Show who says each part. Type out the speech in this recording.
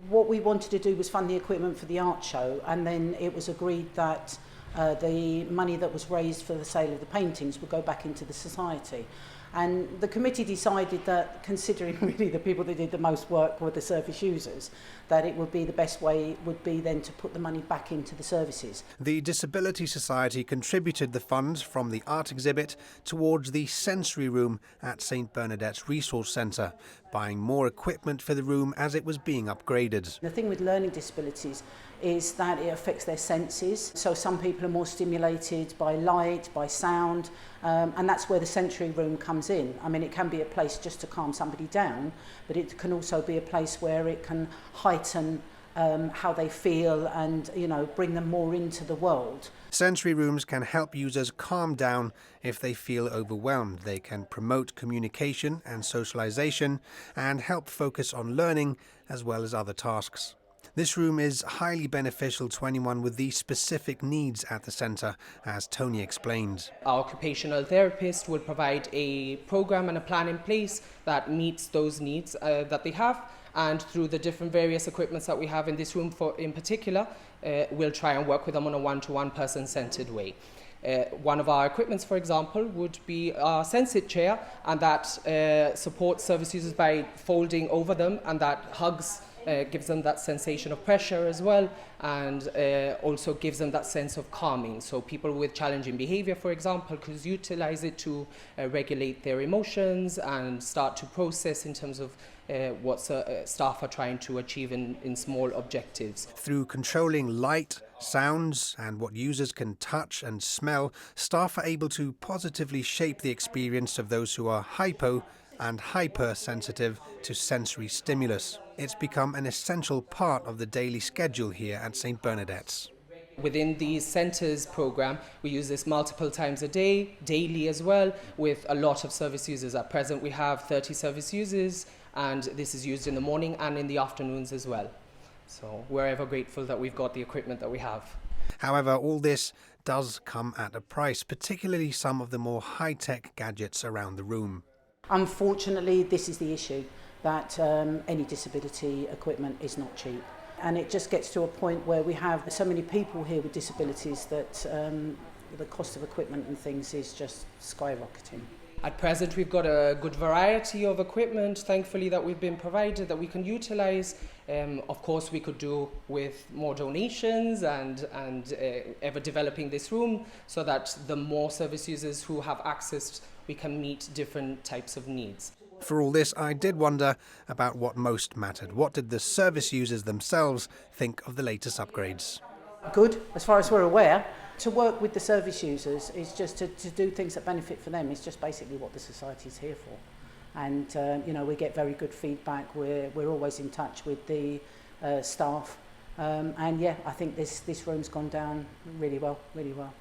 Speaker 1: What we wanted to do was fund the equipment for the art show, and then it was agreed that the money that was raised for the sale of the paintings would go back into the society. And the committee decided that, considering really the people that did the most work were the service users, that it would be the best way would be then to put the money back into the services.
Speaker 2: The Disability Society contributed the funds from the art exhibit towards the sensory room at St Bernadette's Resource Centre, buying more equipment for the room as it was being upgraded.
Speaker 1: The thing with learning disabilities is that it affects their senses. So some people are more stimulated by light, by sound, and that's where the sensory room comes in. I mean, it can be a place just to calm somebody down, but it can also be a place where it can heighten how they feel and, you know, bring them more into the world.
Speaker 2: Sensory rooms can help users calm down if they feel overwhelmed. They can promote communication and socialization and help focus on learning as well as other tasks. This room is highly beneficial to anyone with these specific needs at the centre, as Tony explained.
Speaker 3: Our occupational therapist will provide a program and a plan in place that meets those needs that they have, and through the different various equipments that we have in this room in particular, we'll try and work with them on a one-to-one person-centred way. One of our equipments, for example, would be our Sensit chair, and that supports service users by folding over them, and that hugs gives them that sensation of pressure as well, and also gives them that sense of calming. So people with challenging behaviour, for example, could utilise it to regulate their emotions and start to process in terms of what staff are trying to achieve in small objectives.
Speaker 2: Through controlling light, sounds and what users can touch and smell, staff are able to positively shape the experience of those who are hypo and hypersensitive to sensory stimulus. It's become an essential part of the daily schedule here at St Bernadette's.
Speaker 3: Within the centres programme, we use this multiple times a day, daily as well, with a lot of service users. At present, we have 30 service users, and this is used in the morning and in the afternoons as well. So we're ever grateful that we've got the equipment that we have.
Speaker 2: However, all this does come at a price, particularly some of the more high-tech gadgets around the room.
Speaker 1: Unfortunately, this is the issue, that any disability equipment is not cheap. And it just gets to a point where we have so many people here with disabilities that the cost of equipment and things is just skyrocketing.
Speaker 3: At present, we've got a good variety of equipment, thankfully, that we've been provided that we can utilise. Of course, we could do with more donations and ever developing this room so that the more service users who have access, we can meet different types of needs.
Speaker 2: For all this, I did wonder about what most mattered. What did the service users themselves think of the latest upgrades?
Speaker 1: Good, as far as we're aware. To work with the service users is just to do things that benefit for them. It's just basically what the society is here for. And, you know, we get very good feedback. We're always in touch with the staff. And, yeah, I think this room's gone down really well, really well.